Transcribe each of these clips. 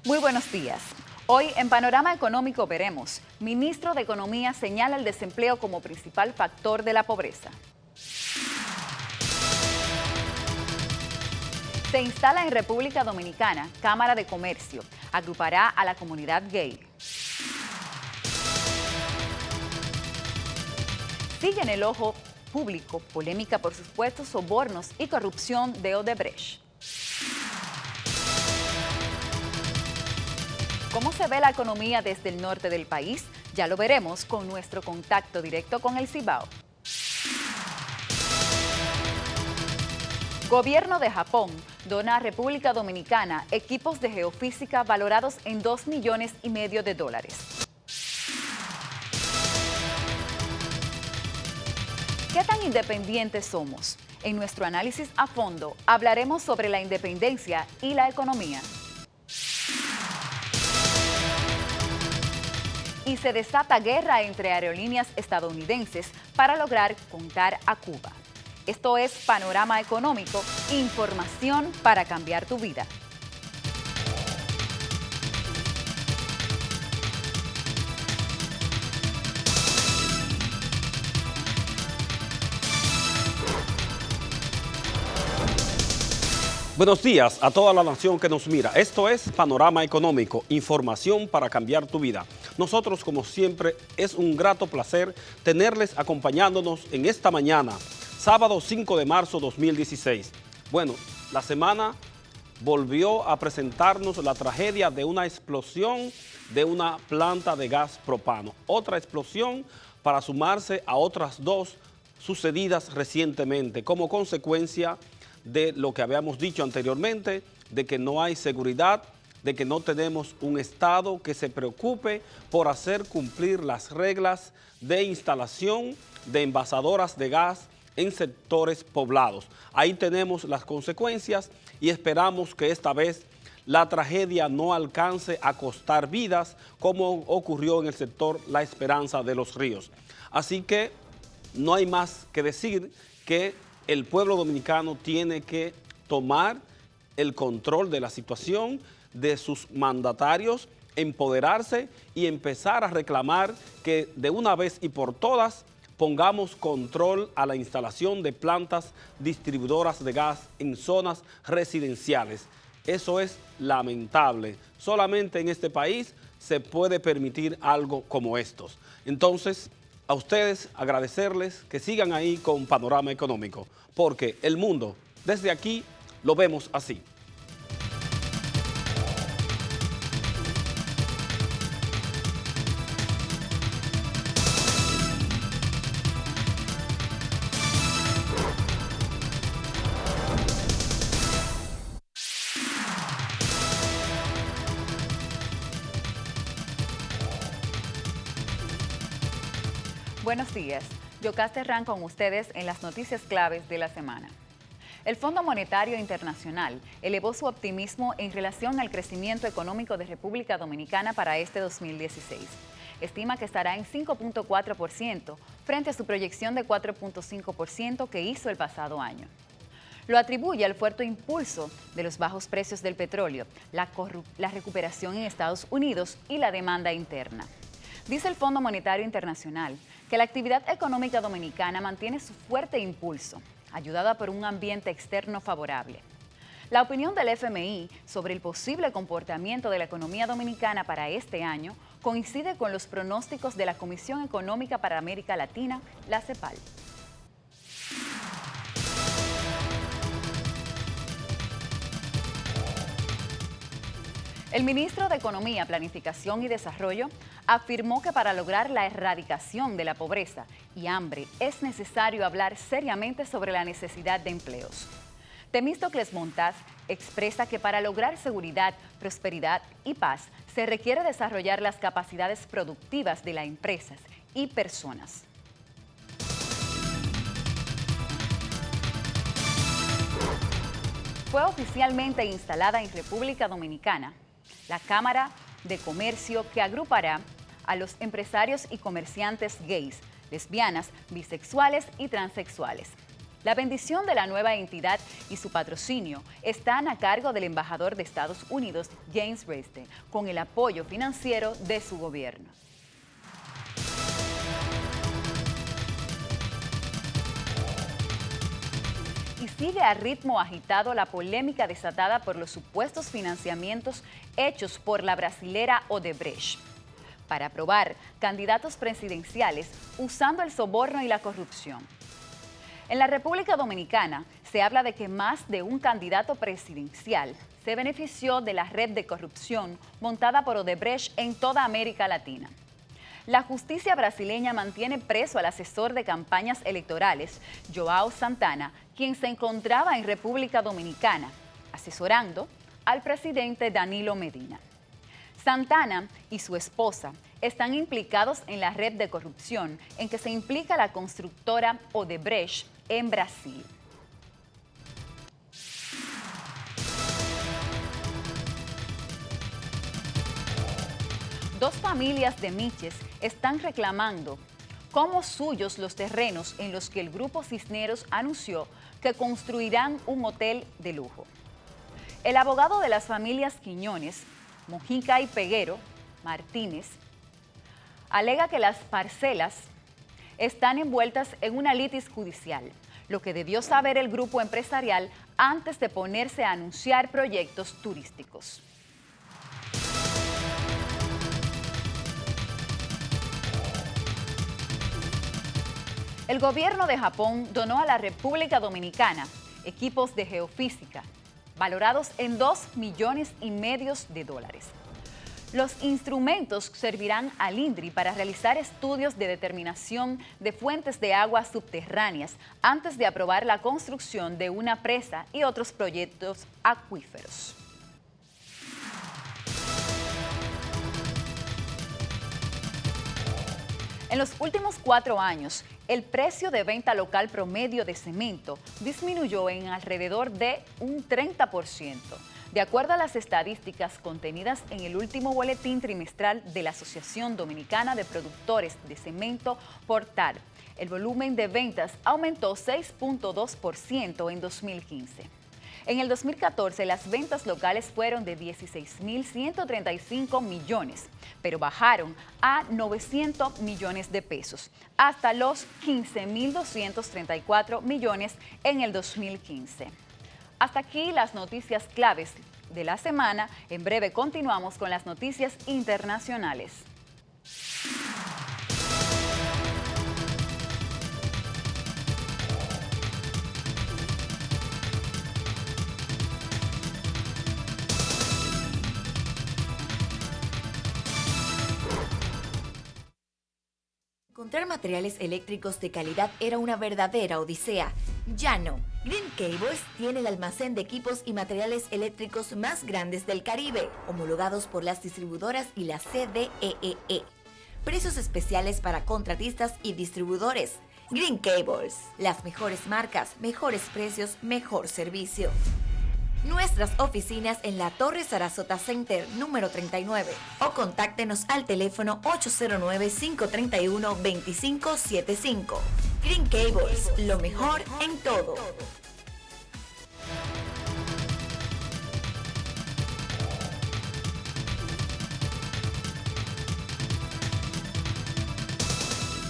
Muy buenos días. Hoy en Panorama Económico veremos, Ministro de Economía señala el desempleo como principal factor de la pobreza. Se instala en República Dominicana Cámara de Comercio, agrupará a la comunidad gay. Sigue en el ojo público polémica por supuestos sobornos y corrupción de Odebrecht. ¿Cómo se ve la economía desde el norte del país? Ya lo veremos con nuestro contacto directo con el Cibao. Gobierno de Japón dona a República Dominicana equipos de geofísica valorados en $2,5 millones. ¿Qué tan independientes somos? En nuestro análisis a fondo hablaremos sobre la independencia y la economía. Y se desata guerra entre aerolíneas estadounidenses para lograr contar a Cuba. Esto es Panorama Económico, información para cambiar tu vida. Buenos días a toda la nación que nos mira. Esto es Panorama Económico, información para cambiar tu vida. Nosotros, como siempre, es un grato placer tenerles acompañándonos en esta mañana, sábado 5 de marzo 2016. Bueno, la semana volvió a presentarnos la tragedia de una explosión de una planta de gas propano. Otra explosión para sumarse a otras dos sucedidas recientemente como consecuencia de lo que habíamos dicho anteriormente, de que no hay seguridad, de que no tenemos un Estado que se preocupe por hacer cumplir las reglas de instalación de envasadoras de gas en sectores poblados. Ahí tenemos las consecuencias y esperamos que esta vez la tragedia no alcance a costar vidas como ocurrió en el sector La Esperanza de los Ríos. Así que no hay más que decir que el pueblo dominicano tiene que tomar el control de la situación, de sus mandatarios, empoderarse y empezar a reclamar que de una vez y por todas pongamos control a la instalación de plantas distribuidoras de gas en zonas residenciales. Eso es lamentable. Solamente en este país se puede permitir algo como estos. Entonces, a ustedes agradecerles que sigan ahí con Panorama Económico, porque el mundo desde aquí lo vemos así. Buenos días, Yocaste Ran con ustedes en las noticias claves de la semana. El Fondo Monetario Internacional elevó su optimismo en relación al crecimiento económico de República Dominicana para este 2016. Estima que estará en 5.4% frente a su proyección de 4.5% que hizo el pasado año. Lo atribuye al fuerte impulso de los bajos precios del petróleo, la recuperación en Estados Unidos y la demanda interna. Dice el Fondo Monetario Internacional que la actividad económica dominicana mantiene su fuerte impulso, ayudada por un ambiente externo favorable. La opinión del FMI sobre el posible comportamiento de la economía dominicana para este año coincide con los pronósticos de la Comisión Económica para América Latina, la CEPAL. El ministro de Economía, Planificación y Desarrollo afirmó que para lograr la erradicación de la pobreza y hambre es necesario hablar seriamente sobre la necesidad de empleos. Temístocles Montaz expresa que para lograr seguridad, prosperidad y paz se requiere desarrollar las capacidades productivas de las empresas y personas. Fue oficialmente instalada en República Dominicana la Cámara de Comercio que agrupará a los empresarios y comerciantes gays, lesbianas, bisexuales y transexuales. La bendición de la nueva entidad y su patrocinio están a cargo del embajador de Estados Unidos, James Reste, con el apoyo financiero de su gobierno. Y sigue a ritmo agitado la polémica desatada por los supuestos financiamientos hechos por la brasilera Odebrecht para aprobar candidatos presidenciales usando el soborno y la corrupción. En la República Dominicana se habla de que más de un candidato presidencial se benefició de la red de corrupción montada por Odebrecht en toda América Latina. La justicia brasileña mantiene preso al asesor de campañas electorales, João Santana, quien se encontraba en República Dominicana, asesorando al presidente Danilo Medina. Santana y su esposa están implicados en la red de corrupción en que se implica la constructora Odebrecht en Brasil. Dos familias de Miches están reclamando como suyos los terrenos en los que el Grupo Cisneros anunció que construirán un hotel de lujo. El abogado de las familias Quiñones, Mojica y Peguero, Martínez, alega que las parcelas están envueltas en una litis judicial, lo que debió saber el grupo empresarial antes de ponerse a anunciar proyectos turísticos. El gobierno de Japón donó a la República Dominicana equipos de geofísica valorados en $2,5 millones de dólares. Los instrumentos servirán al INDRI para realizar estudios de determinación de fuentes de agua subterráneas antes de aprobar la construcción de una presa y otros proyectos acuíferos. En los últimos 4 años, el precio de venta local promedio de cemento disminuyó en alrededor de un 30%. De acuerdo a las estadísticas contenidas en el último boletín trimestral de la Asociación Dominicana de Productores de Cemento, Portar, el volumen de ventas aumentó 6.2% en 2015. En el 2014, las ventas locales fueron de 16.135 millones, pero bajaron a 900 millones de pesos, hasta los 15.234 millones en el 2015. Hasta aquí las noticias claves de la semana. En breve continuamos con las noticias internacionales. Encontrar materiales eléctricos de calidad era una verdadera odisea. Ya no. Green Cables tiene el almacén de equipos y materiales eléctricos más grandes del Caribe, homologados por las distribuidoras y la CDEE. Precios especiales para contratistas y distribuidores. Green Cables. Las mejores marcas, mejores precios, mejor servicio. Nuestras oficinas en la Torre Sarasota Center, número 39. O contáctenos al teléfono 809-531-2575. Green Cables, lo mejor en todo.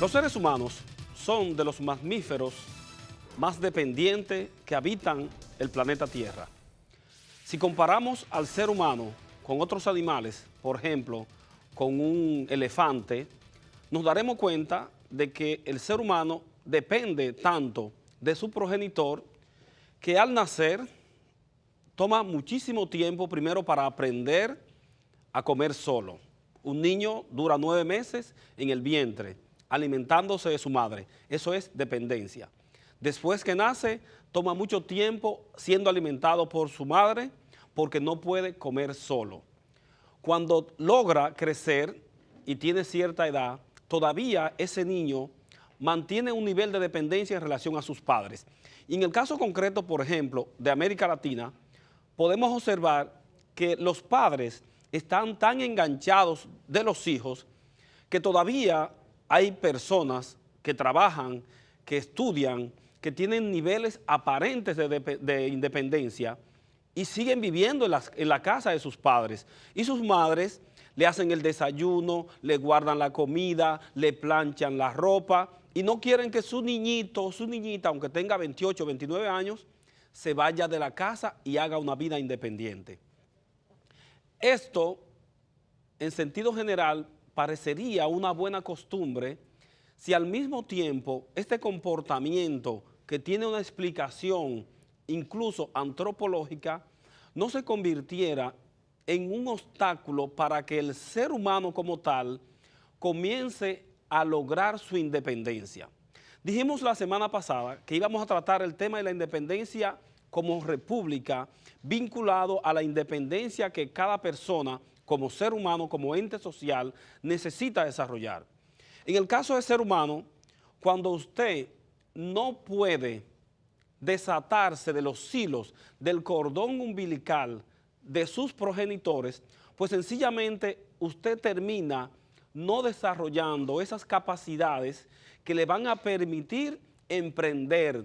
Los seres humanos son de los mamíferos más dependientes que habitan el planeta Tierra. Si comparamos al ser humano con otros animales, por ejemplo, con un elefante, nos daremos cuenta de que el ser humano depende tanto de su progenitor que al nacer toma muchísimo tiempo primero para aprender a comer solo. Un niño dura 9 meses en el vientre, alimentándose de su madre. Eso es dependencia. Después que nace, toma mucho tiempo siendo alimentado por su madre porque no puede comer solo. Cuando logra crecer y tiene cierta edad, todavía ese niño mantiene un nivel de dependencia en relación a sus padres. Y en el caso concreto, por ejemplo, de América Latina, podemos observar que los padres están tan enganchados de los hijos que todavía hay personas que trabajan, que estudian que tienen niveles aparentes de independencia y siguen viviendo en la casa de sus padres. Y sus madres le hacen el desayuno, le guardan la comida, le planchan la ropa y no quieren que su niñito o su niñita, aunque tenga 28 o 29 años, se vaya de la casa y haga una vida independiente. Esto, en sentido general, parecería una buena costumbre si al mismo tiempo este comportamiento que tiene una explicación incluso antropológica no se convirtiera en un obstáculo para que el ser humano como tal comience a lograr su independencia. Dijimos la semana pasada que íbamos a tratar el tema de la independencia como república vinculado a la independencia que cada persona como ser humano, como ente social, necesita desarrollar. En el caso del ser humano, cuando usted no puede desatarse de los hilos del cordón umbilical de sus progenitores, pues sencillamente usted termina no desarrollando esas capacidades que le van a permitir emprender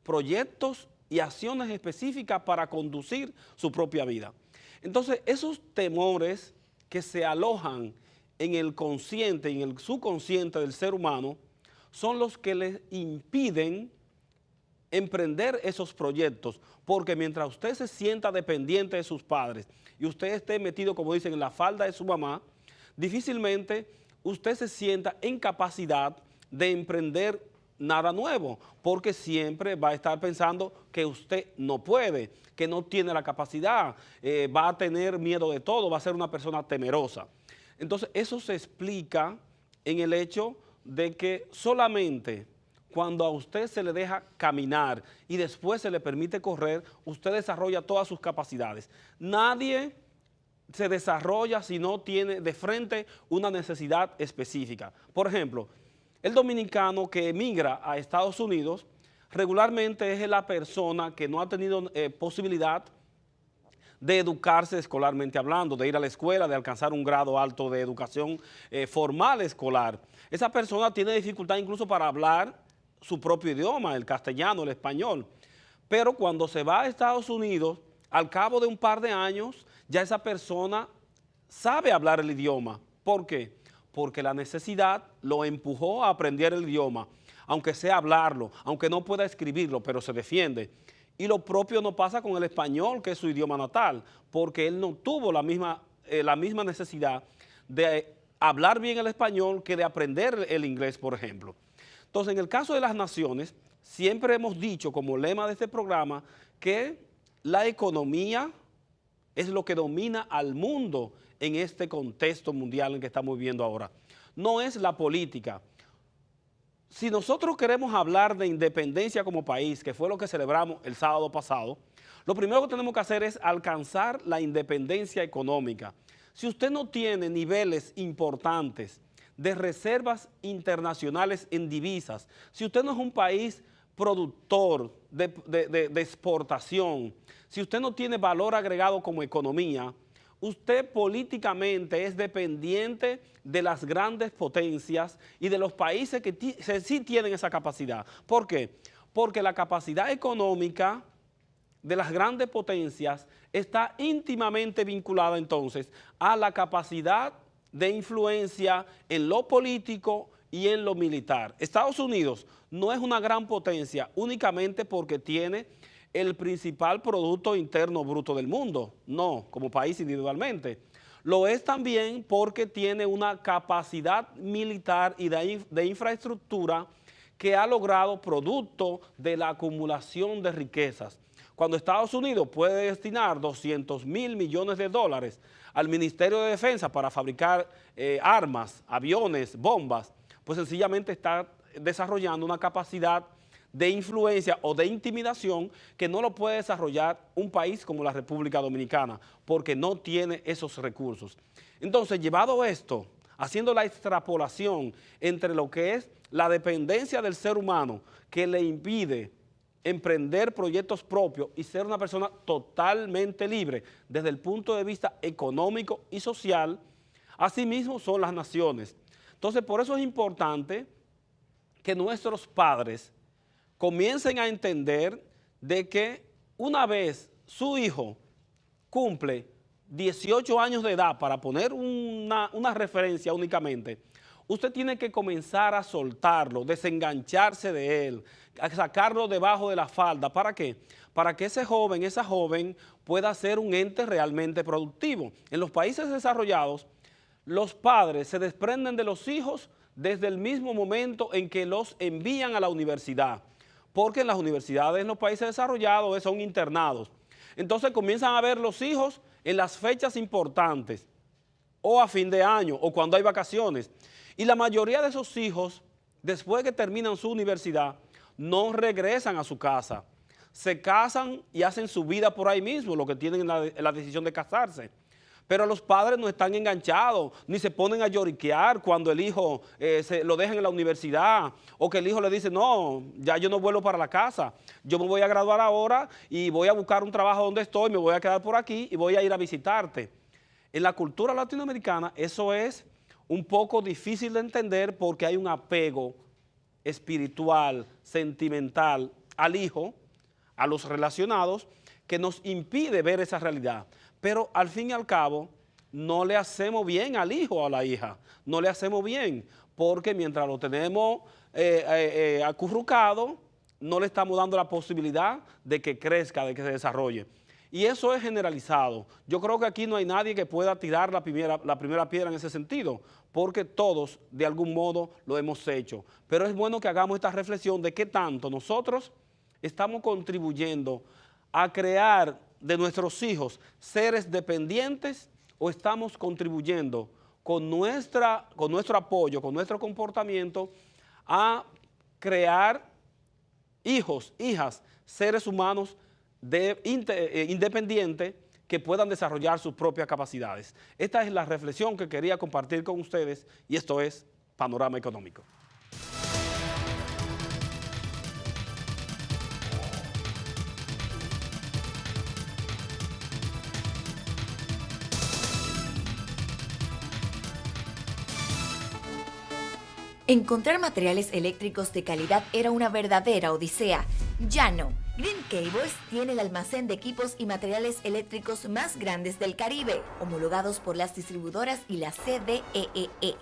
proyectos y acciones específicas para conducir su propia vida. Entonces, esos temores que se alojan en el consciente, en el subconsciente del ser humano, son los que le impiden emprender esos proyectos, porque mientras usted se sienta dependiente de sus padres y usted esté metido, como dicen, en la falda de su mamá, difícilmente usted se sienta en capacidad de emprender nada nuevo, porque siempre va a estar pensando que usted no puede, que no tiene la capacidad, va a tener miedo de todo, va a ser una persona temerosa. Entonces, eso se explica en el hecho de que solamente cuando a usted se le deja caminar y después se le permite correr, usted desarrolla todas sus capacidades. Nadie se desarrolla si no tiene de frente una necesidad específica. Por ejemplo, el dominicano que emigra a Estados Unidos regularmente es la persona que no ha tenido posibilidad de educarse escolarmente hablando, de ir a la escuela, de alcanzar un grado alto de educación formal escolar. Esa persona tiene dificultad incluso para hablar su propio idioma, el castellano, el español. Pero cuando se va a Estados Unidos, al cabo de un par de años, ya esa persona sabe hablar el idioma. ¿Por qué? Porque la necesidad lo empujó a aprender el idioma, aunque sea hablarlo, aunque no pueda escribirlo, pero se defiende. Y lo propio no pasa con el español, que es su idioma natal, porque él no tuvo la misma necesidad de hablar bien el español que de aprender el inglés, por ejemplo. Entonces, en el caso de las naciones, siempre hemos dicho como lema de este programa que la economía es lo que domina al mundo en este contexto mundial en que estamos viviendo ahora. No es la política. Si nosotros queremos hablar de independencia como país, que fue lo que celebramos el sábado pasado, lo primero que tenemos que hacer es alcanzar la independencia económica. Si usted no tiene niveles importantes de reservas internacionales en divisas, si usted no es un país productor de exportación, si usted no tiene valor agregado como economía, usted políticamente es dependiente de las grandes potencias y de los países que sí tienen esa capacidad. ¿Por qué? Porque la capacidad económica de las grandes potencias está íntimamente vinculada entonces a la capacidad de influencia en lo político y en lo militar. Estados Unidos no es una gran potencia únicamente porque tiene el principal Producto Interno Bruto del mundo, no, como país individualmente. Lo es también porque tiene una capacidad militar y de infraestructura que ha logrado producto de la acumulación de riquezas. Cuando Estados Unidos puede destinar 200.000 millones de dólares al Ministerio de Defensa para fabricar armas, aviones, bombas, pues sencillamente está desarrollando una capacidad de influencia o de intimidación que no lo puede desarrollar un país como la República Dominicana, porque no tiene esos recursos. Entonces, llevado esto, haciendo la extrapolación entre lo que es la dependencia del ser humano que le impide emprender proyectos propios y ser una persona totalmente libre desde el punto de vista económico y social, asimismo son las naciones. Entonces, por eso es importante que nuestros padres comiencen a entender de que una vez su hijo cumple 18 años de edad, para poner una referencia únicamente, usted tiene que comenzar a soltarlo, desengancharse de él, a sacarlo debajo de la falda. ¿Para qué? Para que ese joven, esa joven pueda ser un ente realmente productivo. En los países desarrollados, los padres se desprenden de los hijos desde el mismo momento en que los envían a la universidad, porque en las universidades en los países desarrollados son internados. Entonces comienzan a ver los hijos en las fechas importantes, o a fin de año, o cuando hay vacaciones. Y la mayoría de esos hijos, después que terminan su universidad, no regresan a su casa. Se casan y hacen su vida por ahí mismo, lo que tienen la decisión de casarse. Pero los padres no están enganchados, ni se ponen a lloriquear cuando el hijo lo dejan en la universidad, o que el hijo le dice, no, ya yo no vuelvo para la casa, yo me voy a graduar ahora y voy a buscar un trabajo donde estoy, me voy a quedar por aquí y voy a ir a visitarte. En la cultura latinoamericana eso es un poco difícil de entender porque hay un apego espiritual, sentimental al hijo, a los relacionados, que nos impide ver esa realidad. Pero al fin y al cabo, no le hacemos bien al hijo o a la hija, no le hacemos bien, porque mientras lo tenemos acurrucado, no le estamos dando la posibilidad de que crezca, de que se desarrolle. Y eso es generalizado. Yo creo que aquí no hay nadie que pueda tirar la primera piedra en ese sentido, porque todos de algún modo lo hemos hecho. Pero es bueno que hagamos esta reflexión de qué tanto nosotros estamos contribuyendo a crear de nuestros hijos seres dependientes, o estamos contribuyendo con nuestro apoyo, con nuestro comportamiento, a crear hijos, hijas, seres humanos independientes que puedan desarrollar sus propias capacidades. Esta es la reflexión que quería compartir con ustedes y esto es Panorama Económico. Encontrar materiales eléctricos de calidad era una verdadera odisea. Ya no. Green Cables tiene el almacén de equipos y materiales eléctricos más grandes del Caribe, homologados por las distribuidoras y la CDEE.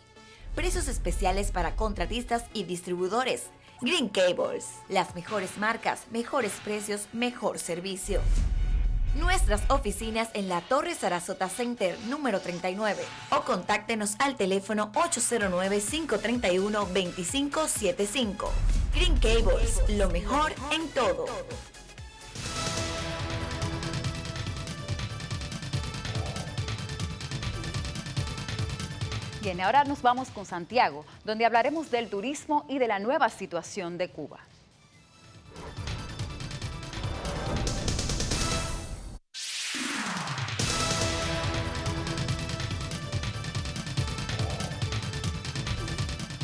Precios especiales para contratistas y distribuidores. Green Cables. Las mejores marcas, mejores precios, mejor servicio. Nuestras oficinas en la Torre Sarasota Center número 39 o contáctenos al teléfono 809-531-2575. Green Cables, lo mejor en todo. Bien, ahora nos vamos con Santiago, donde hablaremos del turismo y de la nueva situación de Cuba.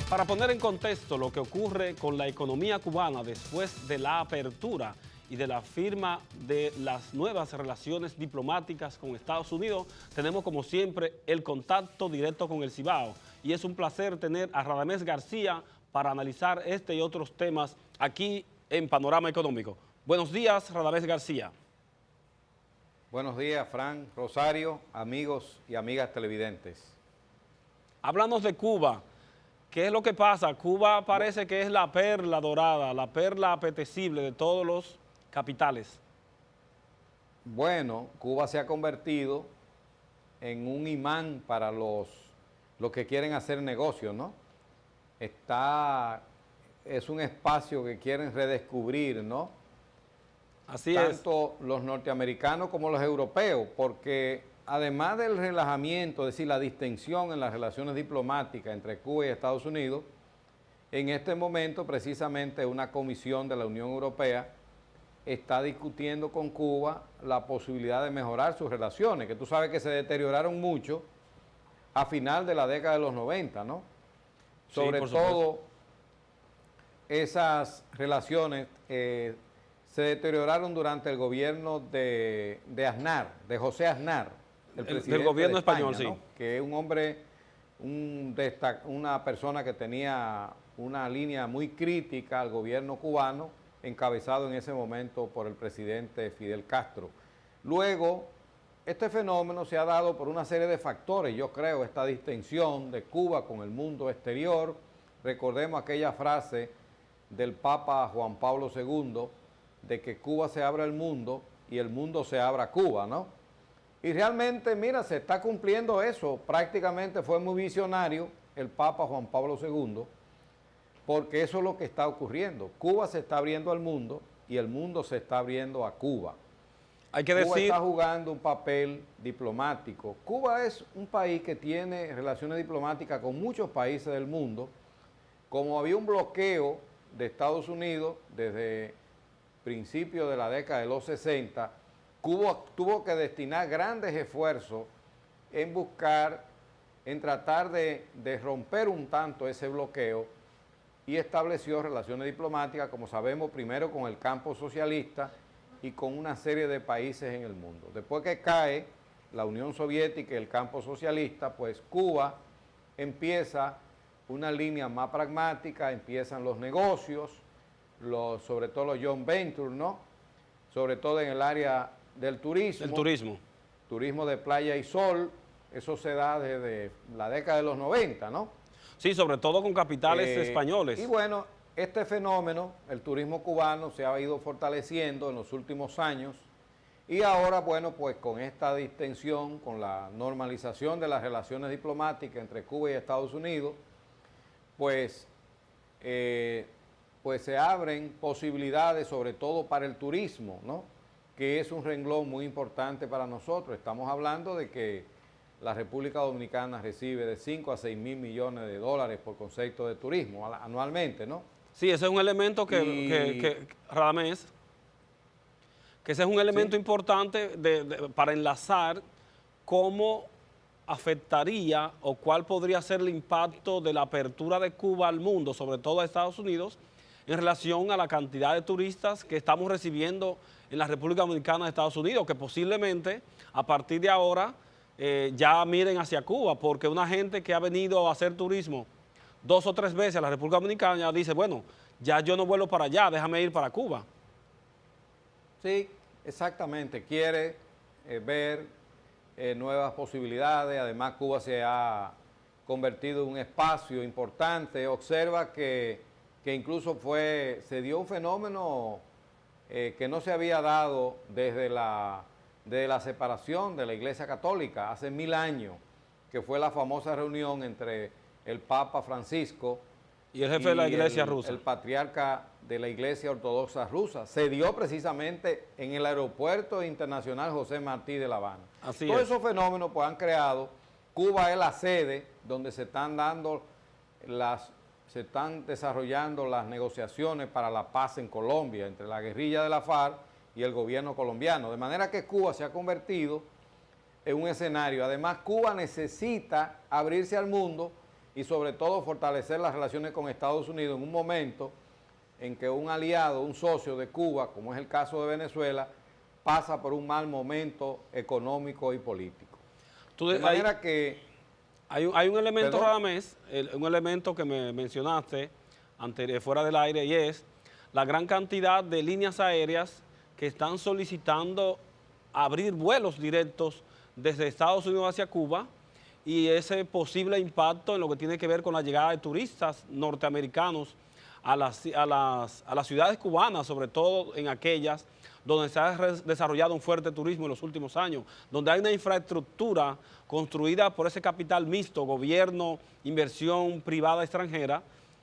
Para poner en contexto lo que ocurre con la economía cubana después de la apertura y de la firma de las nuevas relaciones diplomáticas con Estados Unidos, tenemos como siempre el contacto directo con el Cibao. Y es un placer tener a Radamés García para analizar este y otros temas aquí en Panorama Económico. Buenos días, Radamés García. Buenos días, Fran, Rosario, amigos y amigas televidentes. Háblanos de Cuba. ¿Qué es lo que pasa? Cuba parece que es la perla dorada, la perla apetecible de todos los capitales. Bueno, Cuba se ha convertido en un imán para los que quieren hacer negocios, ¿no? Es un espacio que quieren redescubrir, ¿no? Así es. Tanto los norteamericanos como los europeos, porque además del relajamiento, es decir, la distensión en las relaciones diplomáticas entre Cuba y Estados Unidos, en este momento precisamente una comisión de la Unión Europea está discutiendo con Cuba la posibilidad de mejorar sus relaciones, que tú sabes que se deterioraron mucho a final de la década de los 90, ¿no? Sobre todo, esas relaciones se deterioraron durante el gobierno de Aznar, de José Aznar, el presidente del gobierno de España, español, ¿no? sí. Que es un hombre, una persona que tenía una línea muy crítica al gobierno cubano encabezado en ese momento por el presidente Fidel Castro. Luego, este fenómeno se ha dado por una serie de factores, yo creo, esta distensión de Cuba con el mundo exterior. Recordemos aquella frase del Papa Juan Pablo II, de que Cuba se abra al mundo y el mundo se abra a Cuba, ¿no? Y realmente, mira, se está cumpliendo eso. Prácticamente fue muy visionario el Papa Juan Pablo II, porque eso es lo que está ocurriendo. Cuba se está abriendo al mundo y el mundo se está abriendo a Cuba. Hay que Cuba decir... está jugando un papel diplomático. Cuba es un país que tiene relaciones diplomáticas con muchos países del mundo. Como había un bloqueo de Estados Unidos desde principios de la década de los 60, Cuba tuvo que destinar grandes esfuerzos en buscar, en tratar de romper un tanto ese bloqueo, y estableció relaciones diplomáticas, como sabemos, primero con el campo socialista y con una serie de países en el mundo. Después que cae la Unión Soviética y el campo socialista, pues Cuba empieza una línea más pragmática, empiezan los negocios, sobre todo los joint ventures, ¿no? Sobre todo en el área del turismo. El turismo. Turismo de playa y sol, eso se da desde la década de los 90, ¿no? Sí, sobre todo con capitales españoles. Y bueno, este fenómeno, el turismo cubano, se ha ido fortaleciendo en los últimos años, y ahora, bueno, pues con esta distensión, con la normalización de las relaciones diplomáticas entre Cuba y Estados Unidos, pues se abren posibilidades, sobre todo para el turismo, ¿no? Que es un renglón muy importante para nosotros. Estamos hablando de que la República Dominicana recibe de 5 a 6 mil millones de dólares por concepto de turismo anualmente, ¿no? Sí, ese es un elemento Radamés, que ese es un elemento importante para enlazar cómo afectaría o cuál podría ser el impacto de la apertura de Cuba al mundo, sobre todo a Estados Unidos, en relación a la cantidad de turistas que estamos recibiendo en la República Dominicana de Estados Unidos, que posiblemente a partir de ahora ya miren hacia Cuba, porque una gente que ha venido a hacer turismo 2 o 3 veces a la República Dominicana ya dice, bueno, ya yo no vuelo para allá, déjame ir para Cuba. Sí, exactamente, quiere ver nuevas posibilidades. Además, Cuba se ha convertido en un espacio importante. Observa que incluso se dio un fenómeno que no se había dado desde la separación de la Iglesia Católica hace 1000 años, que fue la famosa reunión entre el Papa Francisco y el jefe de la Iglesia rusa, el patriarca de la Iglesia Ortodoxa rusa. Se dio precisamente en el aeropuerto internacional José Martí de La Habana. Todos esos fenómenos pues han creado. Cuba es la sede donde se están desarrollando las negociaciones para la paz en Colombia entre la guerrilla de la FARC y el gobierno colombiano. De manera que Cuba se ha convertido en un escenario. Además, Cuba necesita abrirse al mundo y sobre todo fortalecer las relaciones con Estados Unidos en un momento en que un aliado, un socio de Cuba, como es el caso de Venezuela, pasa por un mal momento económico y político. De manera que... Hay un elemento, Radamés, un elemento que me mencionaste fuera del aire, y es la gran cantidad de líneas aéreas que están solicitando abrir vuelos directos desde Estados Unidos hacia Cuba, y ese posible impacto en lo que tiene que ver con la llegada de turistas norteamericanos a las ciudades cubanas, sobre todo en aquellas donde se ha desarrollado un fuerte turismo en los últimos años, donde hay una infraestructura construida por ese capital mixto, gobierno, inversión privada extranjera,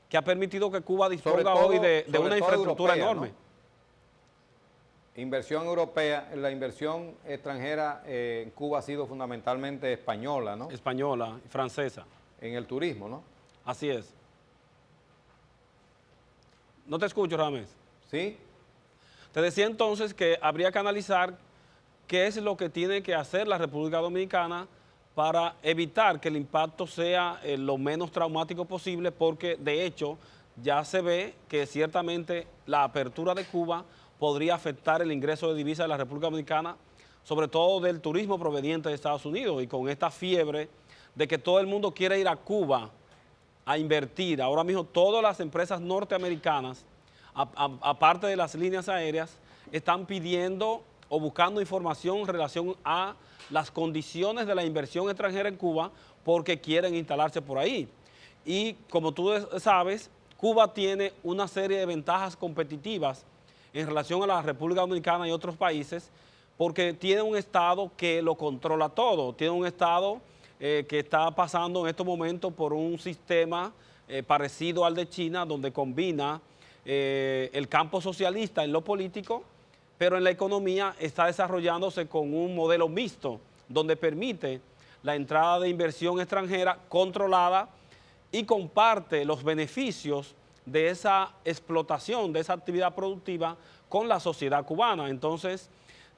que ha permitido que Cuba disponga hoy de una infraestructura europea, enorme. ¿No? Inversión europea, la inversión extranjera en Cuba ha sido fundamentalmente española, ¿no? Española, francesa. En el turismo, ¿no? Así es. No te escucho, Radamés. Sí. Te decía entonces que habría que analizar qué es lo que tiene que hacer la República Dominicana para evitar que el impacto sea lo menos traumático posible, porque de hecho ya se ve que ciertamente la apertura de Cuba podría afectar el ingreso de divisas de la República Dominicana, sobre todo del turismo proveniente de Estados Unidos, y con esta fiebre de que todo el mundo quiere ir a Cuba a invertir. Ahora mismo todas las empresas norteamericanas aparte de las líneas aéreas, están pidiendo o buscando información en relación a las condiciones de la inversión extranjera en Cuba porque quieren instalarse por ahí. Y como tú sabes, Cuba tiene una serie de ventajas competitivas en relación a la República Dominicana y otros países porque tiene un Estado que lo controla todo, tiene un Estado que está pasando en estos momentos por un sistema parecido al de China, donde combina el campo socialista en lo político, pero en la economía está desarrollándose con un modelo mixto, donde permite la entrada de inversión extranjera controlada y comparte los beneficios de esa explotación, de esa actividad productiva con la sociedad cubana. Entonces,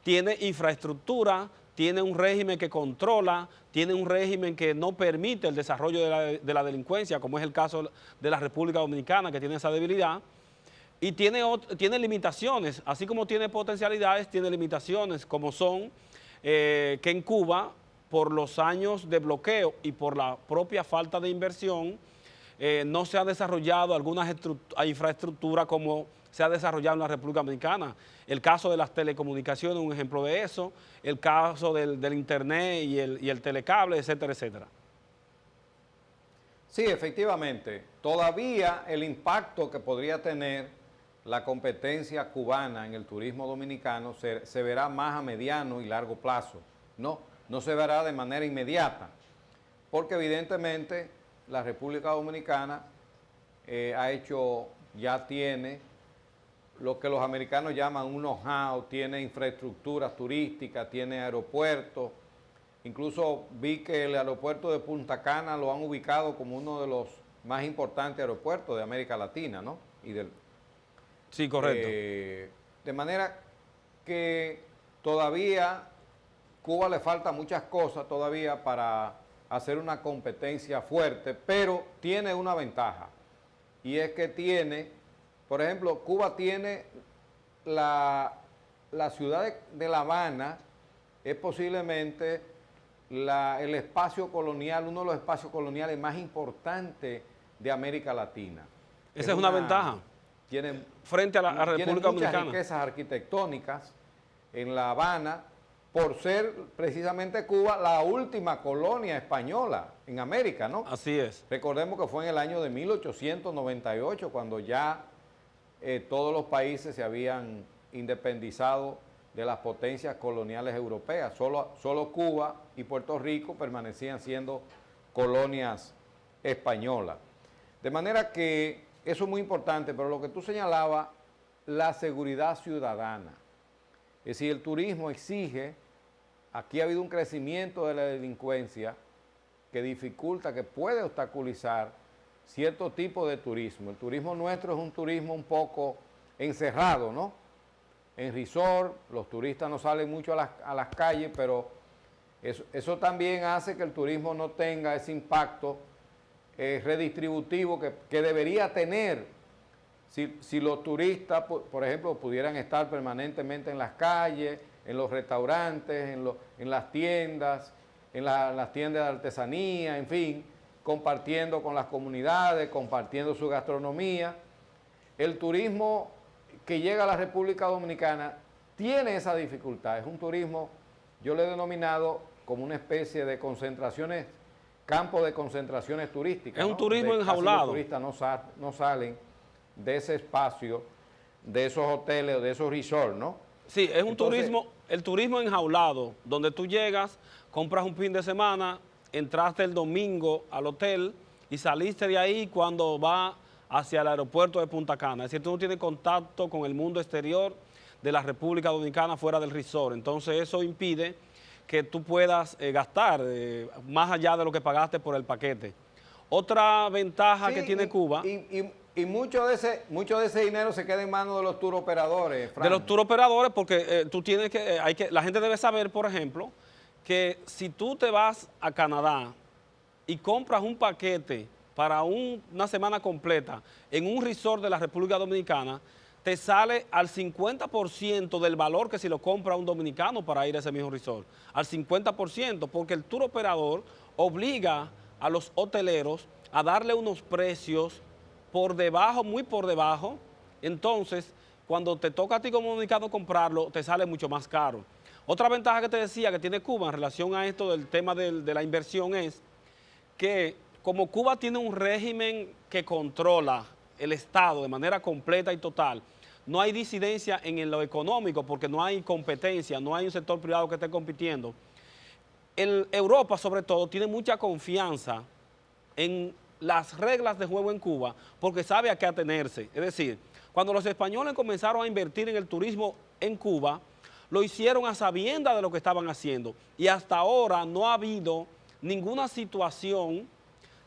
tiene infraestructura, tiene un régimen que controla, tiene un régimen que no permite el desarrollo de la delincuencia, como es el caso de la República Dominicana, que tiene esa debilidad, y tiene limitaciones, así como tiene potencialidades, tiene limitaciones, como son que en Cuba, por los años de bloqueo y por la propia falta de inversión, no se ha desarrollado alguna infraestructura como se ha desarrollado en la República Dominicana. El caso de las telecomunicaciones es un ejemplo de eso, el caso del internet y el telecable, etcétera, etcétera. Sí, efectivamente. Todavía el impacto que podría tener la competencia cubana en el turismo dominicano se verá más a mediano y largo plazo. No se verá de manera inmediata, porque evidentemente la República Dominicana ya tiene lo que los americanos llaman un know-how, tiene infraestructuras turísticas, tiene aeropuertos. Incluso vi que el aeropuerto de Punta Cana lo han ubicado como uno de los más importantes aeropuertos de América Latina, ¿no? Sí, correcto. De manera que todavía Cuba le falta muchas cosas todavía para hacer una competencia fuerte, pero tiene una ventaja, y es que tiene, por ejemplo, Cuba tiene la ciudad de La Habana, es posiblemente el espacio colonial, uno de los espacios coloniales más importantes de América Latina. Esa es una ventaja. Frente a la República Dominicana. Tiene muchas riquezas arquitectónicas en La Habana, por ser precisamente Cuba la última colonia española en América, ¿no? Así es. Recordemos que fue en el año de 1898 cuando ya todos los países se habían independizado de las potencias coloniales europeas. Solo Cuba y Puerto Rico permanecían siendo colonias españolas. De manera que eso es muy importante, pero lo que tú señalabas, la seguridad ciudadana. Es decir, el turismo exige, aquí ha habido un crecimiento de la delincuencia que dificulta, que puede obstaculizar cierto tipo de turismo. El turismo nuestro es un turismo un poco encerrado, ¿no? En resort, los turistas no salen mucho a las calles, pero eso también hace que el turismo no tenga ese impacto redistributivo que debería tener si los turistas, por ejemplo, pudieran estar permanentemente en las calles, en los restaurantes, en las tiendas, en las tiendas de artesanía, en fin, compartiendo con las comunidades, compartiendo su gastronomía. El turismo que llega a la República Dominicana tiene esa dificultad. Es un turismo, yo lo he denominado como una especie de concentraciones, campo de concentraciones turísticas. Es un turismo enjaulado. Los turistas no salen de ese espacio, de esos hoteles, de esos resorts, ¿no? Sí, es un turismo, el turismo enjaulado, donde tú llegas, compras un fin de semana, entraste el domingo al hotel y saliste de ahí cuando va hacia el aeropuerto de Punta Cana. Es decir, tú no tienes contacto con el mundo exterior de la República Dominicana fuera del resort. Entonces eso impide que tú puedas gastar más allá de lo que pagaste por el paquete. Otra ventaja que tiene Cuba... Y mucho de ese dinero se queda en manos de los turoperadores, Fran. De los turoperadores, porque tú tienes la gente debe saber, por ejemplo, que si tú te vas a Canadá y compras un paquete para una semana completa en un resort de la República Dominicana, te sale al 50% del valor que si lo compra un dominicano para ir a ese mismo resort. Al 50%, porque el turoperador obliga a los hoteleros a darle unos precios por debajo, muy por debajo entonces cuando te toca a ti como dominicano comprarlo, te sale mucho más caro. Otra ventaja que te decía que tiene Cuba en relación a esto del tema de la inversión es que como Cuba tiene un régimen que controla el Estado de manera completa y total, no hay disidencia en lo económico porque no hay competencia, no hay un sector privado que esté compitiendo. Europa, sobre todo, tiene mucha confianza en las reglas de juego en Cuba porque sabe a qué atenerse. Es decir, cuando los españoles comenzaron a invertir en el turismo en Cuba, lo hicieron a sabiendas de lo que estaban haciendo y hasta ahora no ha habido ninguna situación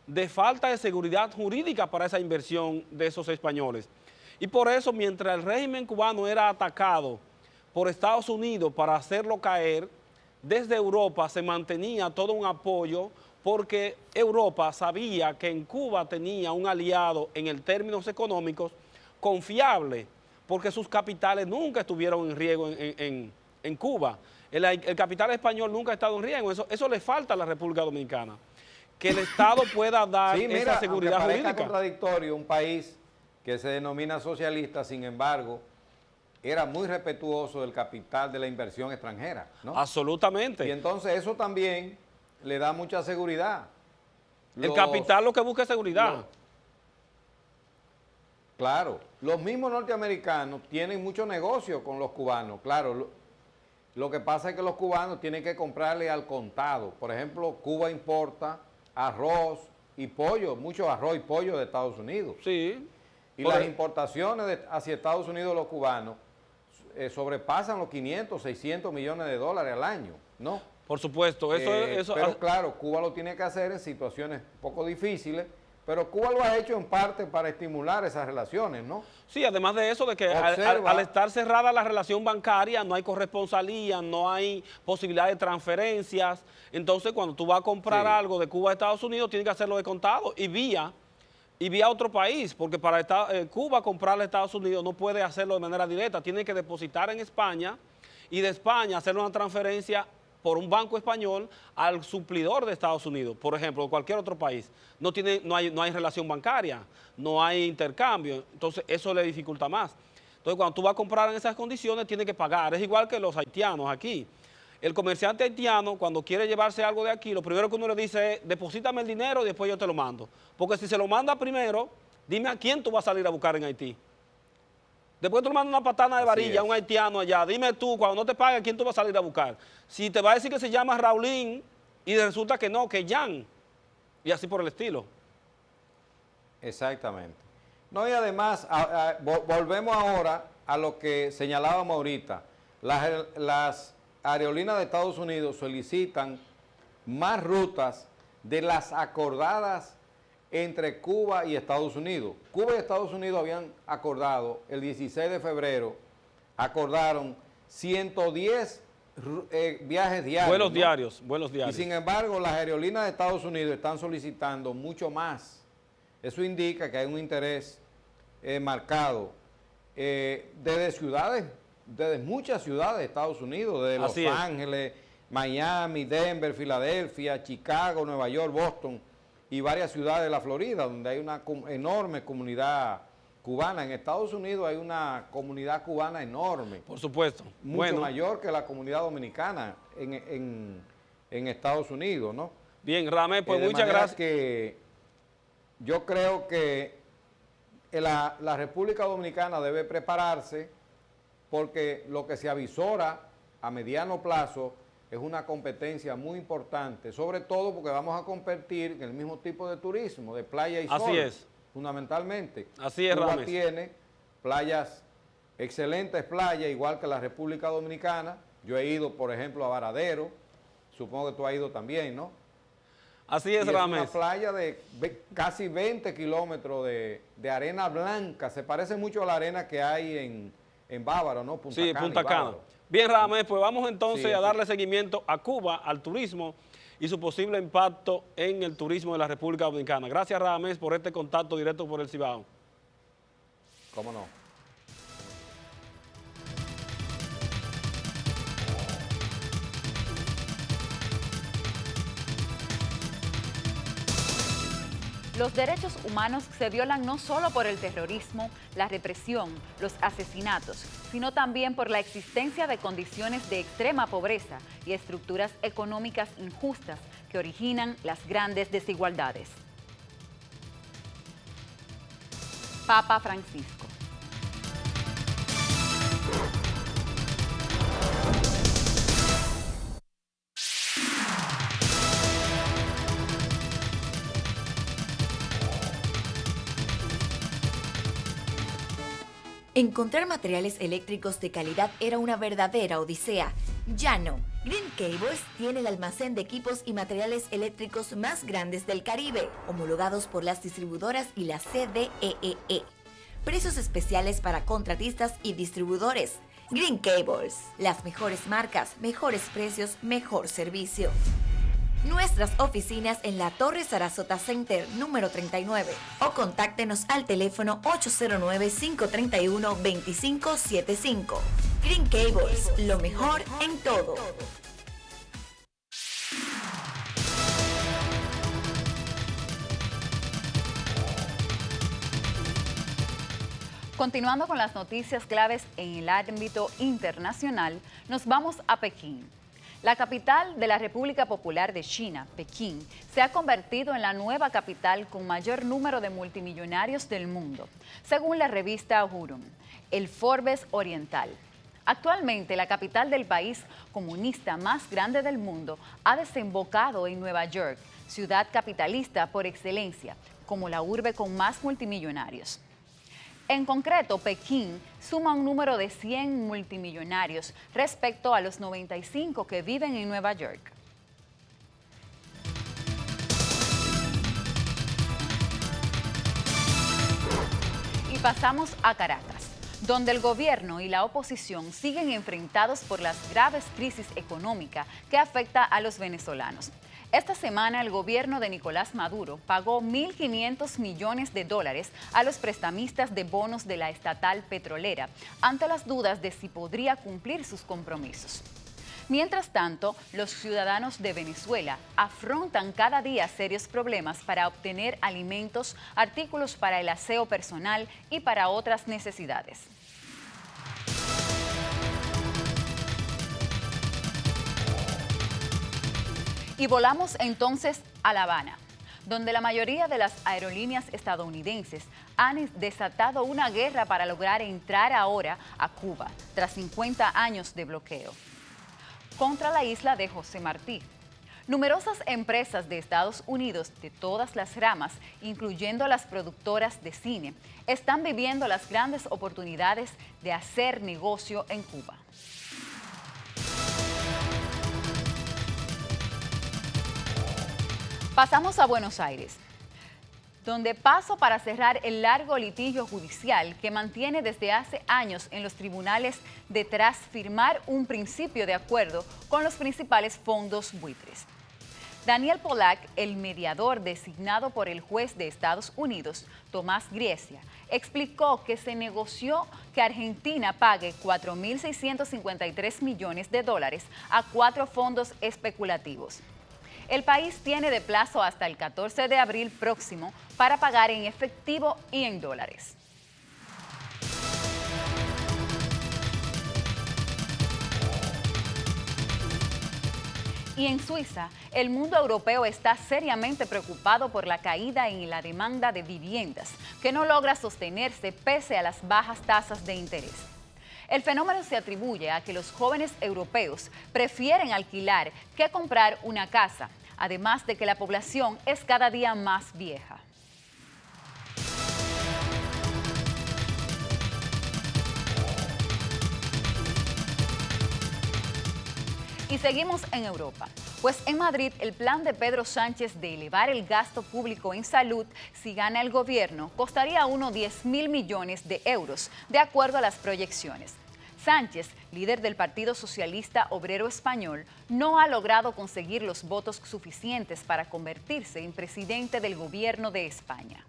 de falta de seguridad jurídica para esa inversión de esos españoles. Y por eso, mientras el régimen cubano era atacado por Estados Unidos para hacerlo caer, desde Europa se mantenía todo un apoyo porque Europa sabía que en Cuba tenía un aliado en términos económicos confiable, porque sus capitales nunca estuvieron en riesgo en Cuba. El capital español nunca ha estado en riesgo. Eso le falta a la República Dominicana, que el Estado pueda dar esa seguridad jurídica. Contradictorio, un país que se denomina socialista, sin embargo, era muy respetuoso del capital de la inversión extranjera, ¿no? Absolutamente. Y entonces eso también le da mucha seguridad. El capital lo que busca es seguridad. Claro, los mismos norteamericanos tienen mucho negocio con los cubanos, claro. Lo que pasa es que los cubanos tienen que comprarle al contado. Por ejemplo, Cuba importa arroz y pollo, mucho arroz y pollo de Estados Unidos. Sí. Y las importaciones hacia Estados Unidos de los cubanos sobrepasan los 500, 600 millones de dólares al año, ¿no? Por supuesto. Pero claro, Cuba lo tiene que hacer en situaciones un poco difíciles, pero Cuba lo ha hecho en parte para estimular esas relaciones, ¿no? Sí, además de eso, de que al estar cerrada la relación bancaria, no hay corresponsalía, no hay posibilidad de transferencias. Entonces, cuando tú vas a comprar algo de Cuba a Estados Unidos, tienes que hacerlo de contado y vía otro país, porque para Cuba comprarle a Estados Unidos no puede hacerlo de manera directa, tiene que depositar en España y de España hacer una transferencia por un banco español al suplidor de Estados Unidos, por ejemplo, de cualquier otro país. No hay relación bancaria, no hay intercambio, entonces eso le dificulta más. Entonces, cuando tú vas a comprar en esas condiciones, tienes que pagar. Es igual que los haitianos aquí. El comerciante haitiano, cuando quiere llevarse algo de aquí, lo primero que uno le dice es, deposítame el dinero y después yo te lo mando. Porque si se lo manda primero, dime a quién tú vas a salir a buscar en Haití. Después tú le mandas una patana de varilla a un haitiano allá. Dime tú, cuando no te pague, ¿a quién tú vas a salir a buscar? Si te va a decir que se llama Raulín y resulta que no, que Jan. Y así por el estilo. Exactamente. No, y además, volvemos ahora a lo que señalábamos ahorita. Las aerolíneas de Estados Unidos solicitan más rutas de las acordadas entre Cuba y Estados Unidos. Cuba y Estados Unidos habían acordado, el 16 de febrero, acordaron 110 viajes diarios. Vuelos diarios, vuelos diarios. Y sin embargo, las aerolíneas de Estados Unidos están solicitando mucho más. Eso indica que hay un interés marcado desde muchas ciudades de Estados Unidos, desde Los Ángeles, Miami, Denver, Filadelfia, Chicago, Nueva York, Boston y varias ciudades de la Florida, donde hay una enorme comunidad cubana. En Estados Unidos hay una comunidad cubana enorme. Por supuesto. Mucho mayor que la comunidad dominicana en Estados Unidos, ¿no? Bien, Ramés, pues muchas gracias. Que yo creo que la República Dominicana debe prepararse porque lo que se avisora a mediano plazo es una competencia muy importante, sobre todo porque vamos a competir en el mismo tipo de turismo, de playa y sol. Así es. Fundamentalmente. Así es, Cuba Ramés. tiene playas, excelentes playas, igual que la República Dominicana. Yo he ido, por ejemplo, a Varadero, supongo que tú has ido también, ¿no? Así es, Ramés. Es una playa de casi 20 kilómetros de arena blanca, se parece mucho a la arena que hay en Bávaro, ¿no? Punta Cana. Bien, Ramés, pues vamos entonces a darle seguimiento a Cuba, al turismo y su posible impacto en el turismo de la República Dominicana. Gracias, Ramés, por este contacto directo por el Cibao. ¿Cómo no? Los derechos humanos se violan no solo por el terrorismo, la represión, los asesinatos, sino también por la existencia de condiciones de extrema pobreza y estructuras económicas injustas que originan las grandes desigualdades. Papa Francisco. Encontrar materiales eléctricos de calidad era una verdadera odisea. Ya no. Green Cables tiene el almacén de equipos y materiales eléctricos más grandes del Caribe, homologados por las distribuidoras y la CDEE. Precios especiales para contratistas y distribuidores. Green Cables. Las mejores marcas, mejores precios, mejor servicio. Nuestras oficinas en la Torre Sarasota Center, número 39. O contáctenos al teléfono 809-531-2575. Green Cables, lo mejor en todo. Continuando con las noticias claves en el ámbito internacional, nos vamos a Pekín. La capital de la República Popular de China, Pekín, se ha convertido en la nueva capital con mayor número de multimillonarios del mundo, según la revista Hurun, el Forbes Oriental. Actualmente, la capital del país comunista más grande del mundo ha desembocado en Nueva York, ciudad capitalista por excelencia, como la urbe con más multimillonarios. En concreto, Pekín suma un número de 100 multimillonarios respecto a los 95 que viven en Nueva York. Y pasamos a Caracas, donde el gobierno y la oposición siguen enfrentados por las graves crisis económicas que afecta a los venezolanos. Esta semana el gobierno de Nicolás Maduro pagó 1.500 millones de dólares a los prestamistas de bonos de la estatal petrolera ante las dudas de si podría cumplir sus compromisos. Mientras tanto, los ciudadanos de Venezuela afrontan cada día serios problemas para obtener alimentos, artículos para el aseo personal y para otras necesidades. Y volamos entonces a La Habana, donde la mayoría de las aerolíneas estadounidenses han desatado una guerra para lograr entrar ahora a Cuba, tras 50 años de bloqueo, contra la isla de José Martí. Numerosas empresas de Estados Unidos de todas las ramas, incluyendo las productoras de cine, están viviendo las grandes oportunidades de hacer negocio en Cuba. Pasamos a Buenos Aires, donde paso para cerrar el largo litigio judicial que mantiene desde hace años en los tribunales tras firmar un principio de acuerdo con los principales fondos buitres. Daniel Polak, el mediador designado por el juez de Estados Unidos, Tomás Griecia, explicó que se negoció que Argentina pague 4.653 millones de dólares a 4 fondos especulativos. El país tiene de plazo hasta el 14 de abril próximo para pagar en efectivo y en dólares. Y en Suiza, el mundo europeo está seriamente preocupado por la caída en la demanda de viviendas, que no logra sostenerse pese a las bajas tasas de interés. El fenómeno se atribuye a que los jóvenes europeos prefieren alquilar que comprar una casa, además de que la población es cada día más vieja. Y seguimos en Europa, pues en Madrid el plan de Pedro Sánchez de elevar el gasto público en salud si gana el gobierno costaría a unos 10.000 millones de euros, de acuerdo a las proyecciones. Sánchez, líder del Partido Socialista Obrero Español, no ha logrado conseguir los votos suficientes para convertirse en presidente del gobierno de España.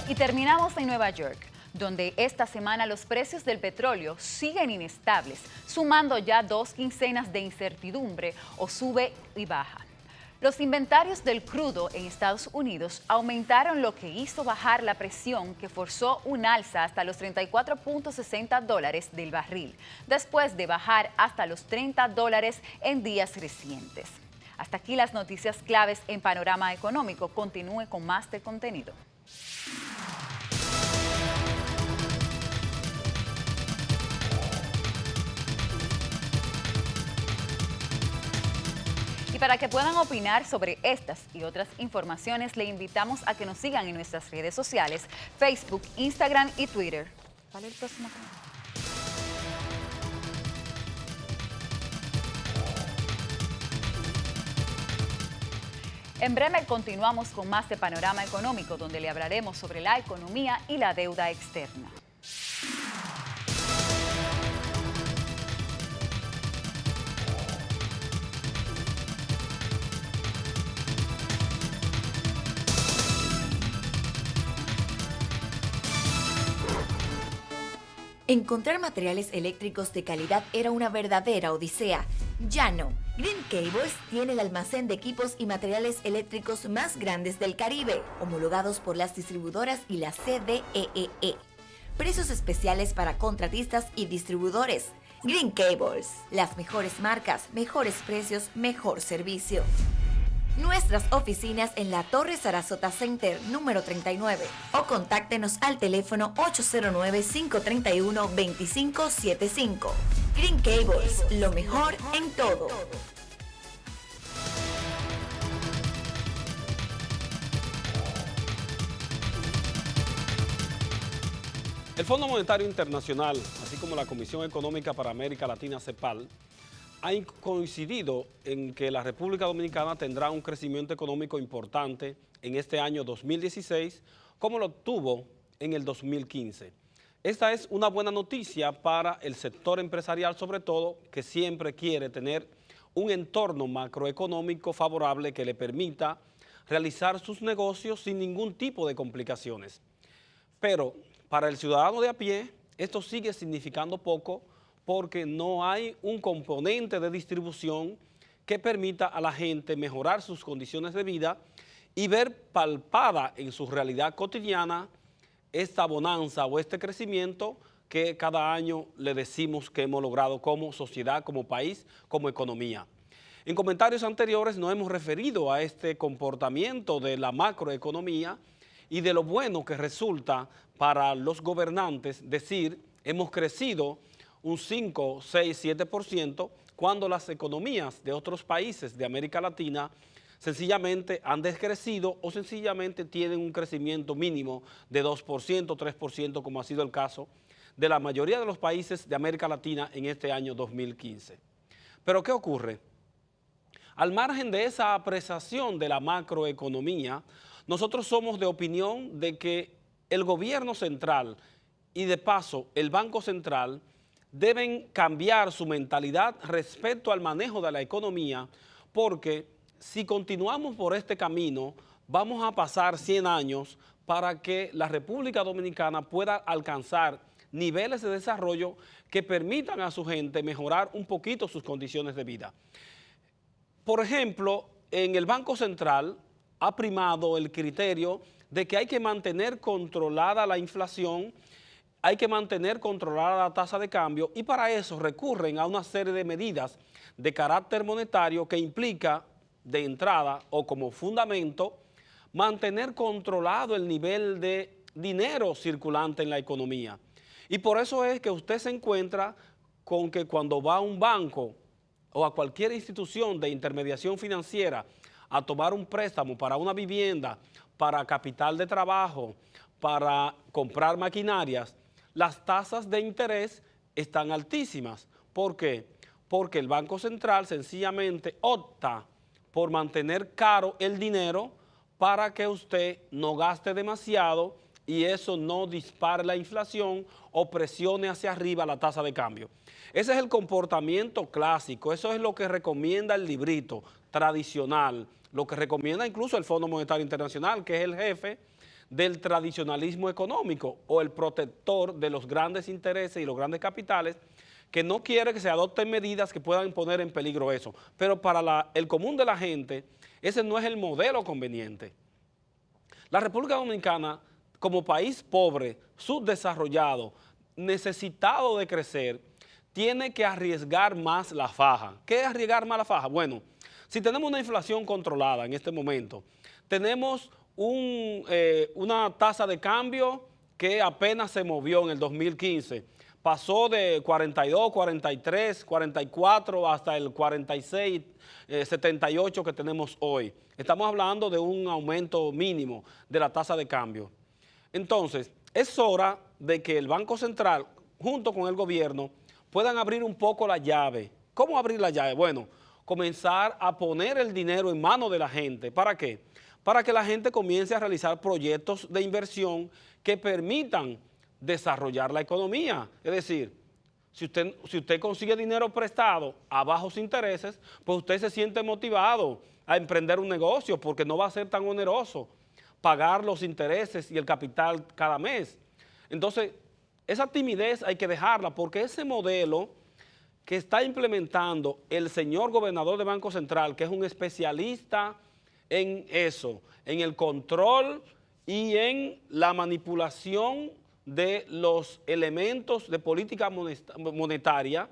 Y terminamos en Nueva York, donde esta semana los precios del petróleo siguen inestables, sumando ya 2 quincenas de incertidumbre o sube y baja. Los inventarios del crudo en Estados Unidos aumentaron, lo que hizo bajar la presión que forzó un alza hasta los $34.60 del barril, después de bajar hasta los $30 en días recientes. Hasta aquí las noticias claves en Panorama Económico. Continúe con más de contenido. Y para que puedan opinar sobre estas y otras informaciones, le invitamos a que nos sigan en nuestras redes sociales, Facebook, Instagram y Twitter. ¿Cuál es el próximo canal? En breve continuamos con más de Panorama Económico, donde le hablaremos sobre la economía y la deuda externa. Encontrar materiales eléctricos de calidad era una verdadera odisea. Ya no. Green Cables tiene el almacén de equipos y materiales eléctricos más grandes del Caribe, homologados por las distribuidoras y la CDEE. Precios especiales para contratistas y distribuidores. Green Cables. Las mejores marcas, mejores precios, mejor servicio. Nuestras oficinas en la Torre Sarasota Center número 39 o contáctenos al teléfono 809-531-2575. Green Cables, lo mejor en todo. El Fondo Monetario Internacional, así como la Comisión Económica para América Latina, CEPAL, han coincidido en que la República Dominicana tendrá un crecimiento económico importante en este año 2016, como lo tuvo en el 2015. Esta es una buena noticia para el sector empresarial, sobre todo, que siempre quiere tener un entorno macroeconómico favorable que le permita realizar sus negocios sin ningún tipo de complicaciones. Pero para el ciudadano de a pie, esto sigue significando poco, porque no hay un componente de distribución que permita a la gente mejorar sus condiciones de vida y ver palpada en su realidad cotidiana esta bonanza o este crecimiento que cada año le decimos que hemos logrado como sociedad, como país, como economía. En comentarios anteriores nos hemos referido a este comportamiento de la macroeconomía y de lo bueno que resulta para los gobernantes decir hemos crecido un 5, 6, 7%, cuando las economías de otros países de América Latina sencillamente han descrecido o sencillamente tienen un crecimiento mínimo de 2%, 3%, como ha sido el caso de la mayoría de los países de América Latina en este año 2015. Pero ¿qué ocurre? Al margen de esa apreciación de la macroeconomía, nosotros somos de opinión de que el gobierno central y de paso el Banco Central deben cambiar su mentalidad respecto al manejo de la economía, porque si continuamos por este camino, vamos a pasar 100 años para que la República Dominicana pueda alcanzar niveles de desarrollo que permitan a su gente mejorar un poquito sus condiciones de vida. Por ejemplo, en el Banco Central ha primado el criterio de que hay que mantener controlada la inflación, hay que mantener controlada la tasa de cambio y para eso recurren a una serie de medidas de carácter monetario que implica de entrada o como fundamento mantener controlado el nivel de dinero circulante en la economía. Y por eso es que usted se encuentra con que cuando va a un banco o a cualquier institución de intermediación financiera a tomar un préstamo para una vivienda, para capital de trabajo, para comprar maquinarias, las tasas de interés están altísimas. ¿Por qué? Porque el Banco Central sencillamente opta por mantener caro el dinero para que usted no gaste demasiado y eso no dispare la inflación o presione hacia arriba la tasa de cambio. Ese es el comportamiento clásico, eso es lo que recomienda el librito tradicional, lo que recomienda incluso el Fondo Monetario Internacional, que es el jefe del tradicionalismo económico o el protector de los grandes intereses y los grandes capitales, que no quiere que se adopten medidas que puedan poner en peligro eso. Pero para el común de la gente, ese no es el modelo conveniente. La República Dominicana, como país pobre, subdesarrollado, necesitado de crecer, tiene que arriesgar más la faja. ¿Qué es arriesgar más la faja? Bueno, si tenemos una inflación controlada en este momento, tenemos una tasa de cambio que apenas se movió en el 2015, pasó de 42, 43, 44 hasta el 46, 78 que tenemos hoy. Estamos hablando de un aumento mínimo de la tasa de cambio. Entonces, es hora de que el Banco Central, junto con el gobierno, puedan abrir un poco la llave. ¿Cómo abrir la llave? Bueno, comenzar a poner el dinero en manos de la gente. ¿Para qué? Para que la gente comience a realizar proyectos de inversión que permitan desarrollar la economía. Es decir, si usted consigue dinero prestado a bajos intereses, pues usted se siente motivado a emprender un negocio porque no va a ser tan oneroso pagar los intereses y el capital cada mes. Entonces, esa timidez hay que dejarla porque ese modelo que está implementando el señor gobernador de Banco Central, que es un especialista en eso, en el control y en la manipulación de los elementos de política monetaria,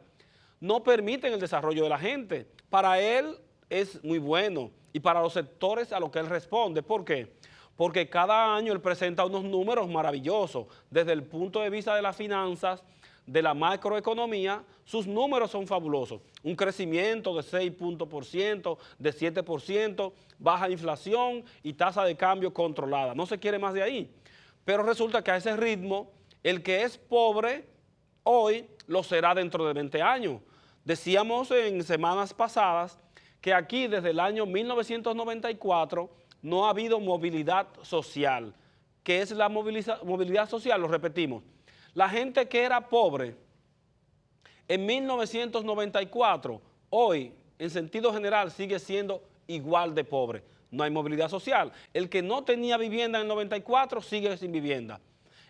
no permiten el desarrollo de la gente. Para él es muy bueno y para los sectores a los que él responde. ¿Por qué? Porque cada año él presenta unos números maravillosos. Desde el punto de vista de las finanzas, de la macroeconomía, sus números son fabulosos. Un crecimiento de 6%, de 7%, baja inflación y tasa de cambio controlada. No se quiere más de ahí. Pero resulta que a ese ritmo, el que es pobre hoy lo será dentro de 20 años. Decíamos en semanas pasadas que aquí desde el año 1994 no ha habido movilidad social. ¿Qué es la movilidad social? Lo repetimos. La gente que era pobre en 1994, hoy en sentido general sigue siendo igual de pobre. No hay movilidad social. El que no tenía vivienda en el 94 sigue sin vivienda.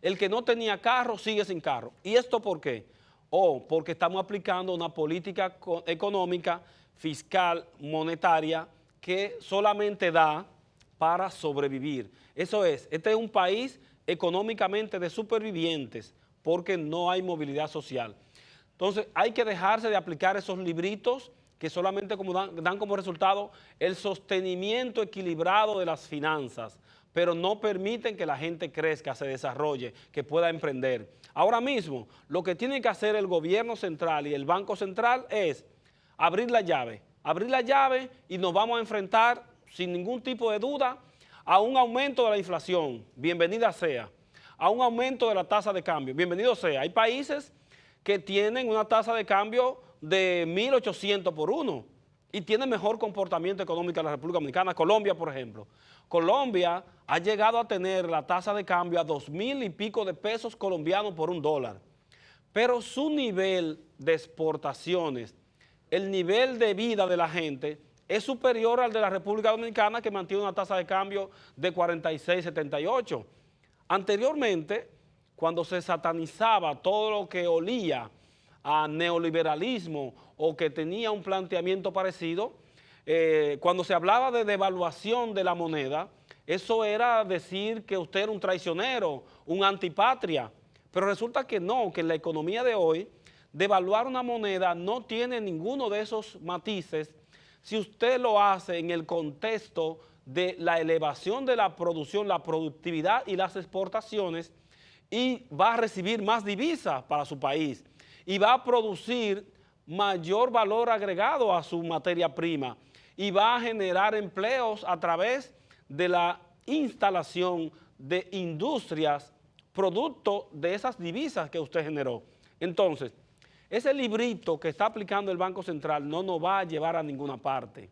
El que no tenía carro sigue sin carro. ¿Y esto por qué? Porque estamos aplicando una política económica, fiscal, monetaria, que solamente da para sobrevivir. Eso es, este es un país económicamente de supervivientes porque no hay movilidad social. Entonces hay que dejarse de aplicar esos libritos que solamente dan como resultado el sostenimiento equilibrado de las finanzas, pero no permiten que la gente crezca, se desarrolle, que pueda emprender. Ahora mismo, lo que tiene que hacer el gobierno central y el Banco Central es abrir la llave y nos vamos a enfrentar sin ningún tipo de duda a un aumento de la inflación, bienvenida sea, a un aumento de la tasa de cambio, bienvenido sea. Hay países que tienen una tasa de cambio de 1.800 por uno y tiene mejor comportamiento económico en la República Dominicana. Colombia, por ejemplo. Colombia ha llegado a tener la tasa de cambio a 2.000 y pico de pesos colombianos por $1. Pero su nivel de exportaciones, el nivel de vida de la gente es superior al de la República Dominicana, que mantiene una tasa de cambio de 46,78. Anteriormente, cuando se satanizaba todo lo que olía a neoliberalismo o que tenía un planteamiento parecido, cuando se hablaba de devaluación de la moneda, eso era decir que usted era un traicionero, un antipatria, pero resulta que no, que en la economía de hoy, devaluar una moneda no tiene ninguno de esos matices si usted lo hace en el contexto de la elevación de la producción, la productividad y las exportaciones, y va a recibir más divisas para su país y va a producir mayor valor agregado a su materia prima y va a generar empleos a través de la instalación de industrias producto de esas divisas que usted generó. Entonces, ese librito que está aplicando el Banco Central no nos va a llevar a ninguna parte.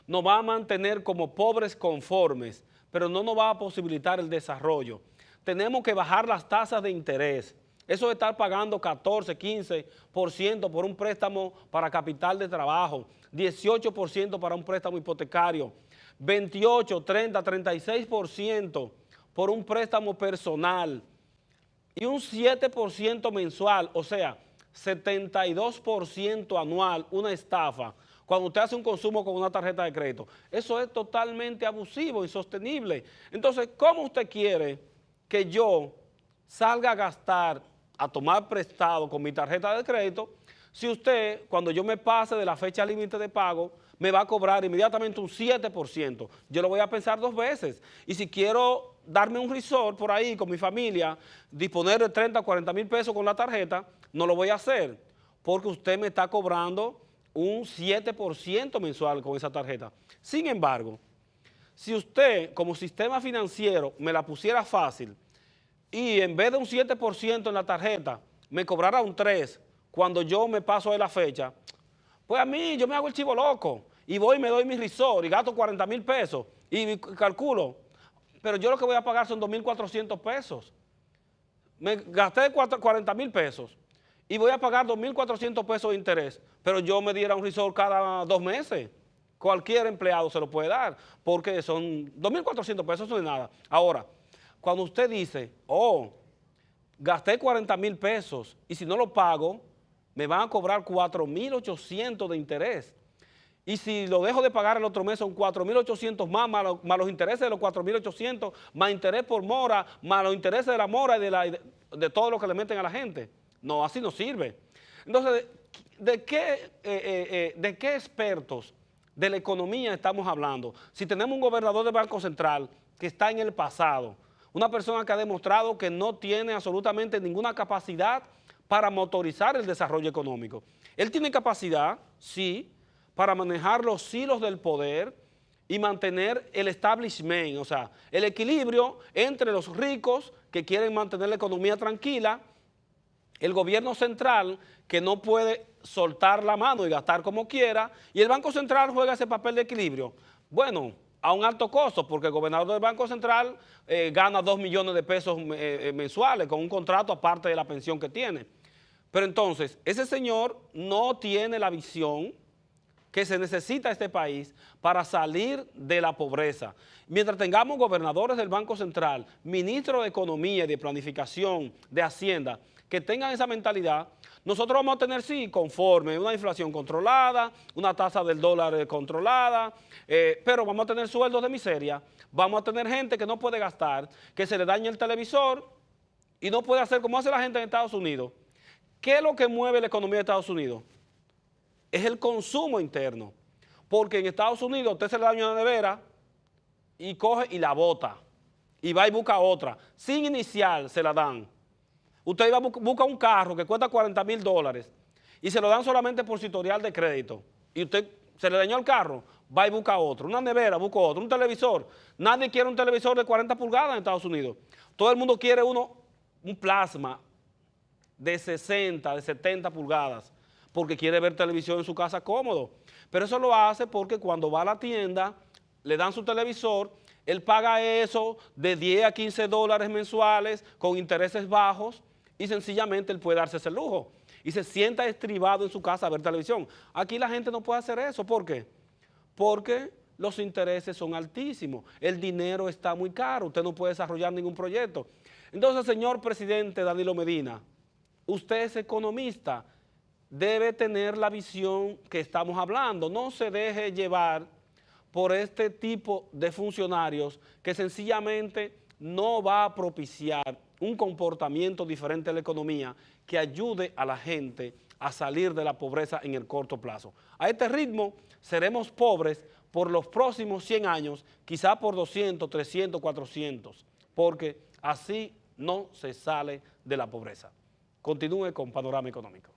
Nos va a mantener como pobres conformes, pero no nos va a posibilitar el desarrollo. Tenemos que bajar las tasas de interés. Eso de estar pagando 14, 15% por un préstamo para capital de trabajo, 18% para un préstamo hipotecario, 28, 30, 36% por un préstamo personal y un 7% mensual, o sea, 72% anual, una estafa, cuando usted hace un consumo con una tarjeta de crédito. Eso es totalmente abusivo, insostenible. Entonces, ¿cómo usted quiere que yo salga a gastar, a tomar prestado con mi tarjeta de crédito, si usted, cuando yo me pase de la fecha límite de pago, me va a cobrar inmediatamente un 7%? Yo lo voy a pensar 2 veces. Y si quiero darme un resort por ahí con mi familia, disponer de 30 o 40 mil pesos con la tarjeta, no lo voy a hacer, porque usted me está cobrando un 7% mensual con esa tarjeta. Sin embargo, si usted como sistema financiero me la pusiera fácil y en vez de un 7% en la tarjeta me cobrara un 3% cuando yo me paso de la fecha, pues a mí yo me hago el chivo loco y voy y me doy mi resort y gasto 40 mil pesos y calculo, pero yo lo que voy a pagar son 2.400 pesos. Me gasté 40 mil pesos y voy a pagar 2.400 pesos de interés, pero yo me diera un resort cada 2 meses. Cualquier empleado se lo puede dar, porque son 2.400 pesos, no es nada. Ahora, cuando usted dice, oh, gasté 40 mil pesos y si no lo pago, me van a cobrar 4.800 de interés. Y si lo dejo de pagar el otro mes son 4.800 más los intereses de los 4.800, más interés por mora, más los intereses de la mora y de todo lo que le meten a la gente. No, así no sirve. Entonces, ¿de qué expertos de la economía estamos hablando? Si tenemos un gobernador del Banco Central que está en el pasado, una persona que ha demostrado que no tiene absolutamente ninguna capacidad para motorizar el desarrollo económico. Él tiene capacidad, sí, para manejar los hilos del poder y mantener el establishment, o sea, el equilibrio entre los ricos que quieren mantener la economía tranquila, el gobierno central que no puede soltar la mano y gastar como quiera, y el Banco Central juega ese papel de equilibrio. Bueno, a un alto costo, porque el gobernador del Banco Central gana 2 millones de pesos mensuales con un contrato aparte de la pensión que tiene. Pero entonces, ese señor no tiene la visión que se necesita este país para salir de la pobreza. Mientras tengamos gobernadores del Banco Central, ministros de Economía y de Planificación, de Hacienda, que tengan esa mentalidad, nosotros vamos a tener, sí, conforme, una inflación controlada, una tasa del dólar controlada, pero vamos a tener sueldos de miseria, vamos a tener gente que no puede gastar, que se le daña el televisor y no puede hacer como hace la gente en Estados Unidos. ¿Qué es lo que mueve la economía de Estados Unidos? Es el consumo interno, porque en Estados Unidos usted se le daña una nevera y coge y la bota, y va y busca otra, sin inicial se la dan. Usted iba a buscar un carro que cuesta $40,000 y se lo dan solamente por su historial de crédito, y usted se le dañó el carro, va y busca otro, una nevera, busca otro, un televisor. Nadie quiere un televisor de 40 pulgadas en Estados Unidos. Todo el mundo quiere un plasma de 60, de 70 pulgadas, porque quiere ver televisión en su casa cómodo. Pero eso lo hace porque cuando va a la tienda, le dan su televisor, él paga eso de 10 a 15 dólares mensuales con intereses bajos y sencillamente él puede darse ese lujo y se sienta estribado en su casa a ver televisión. Aquí la gente no puede hacer eso. ¿Por qué? Porque los intereses son altísimos, el dinero está muy caro, usted no puede desarrollar ningún proyecto. Entonces, señor presidente Danilo Medina, usted es economista, debe tener la visión que estamos hablando. No se deje llevar por este tipo de funcionarios que sencillamente no va a propiciar un comportamiento diferente de la economía que ayude a la gente a salir de la pobreza en el corto plazo. A este ritmo seremos pobres por los próximos 100 años, quizá por 200, 300, 400, porque así no se sale de la pobreza. Continúe con Panorama Económico.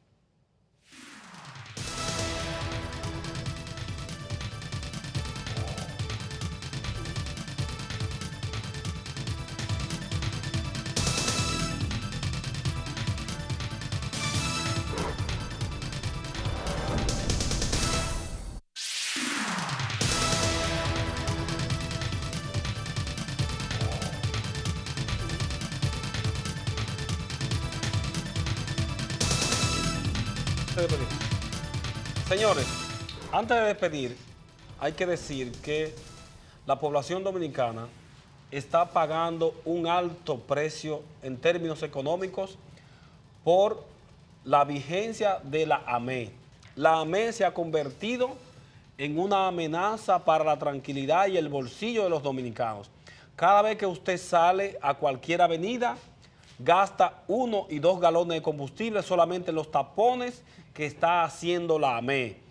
Señores, antes de despedir, hay que decir que la población dominicana está pagando un alto precio en términos económicos por la vigencia de la AME. La AME se ha convertido en una amenaza para la tranquilidad y el bolsillo de los dominicanos. Cada vez que usted sale a cualquier avenida, gasta 1 y 2 galones de combustible solamente en los tapones que está haciendo la AME.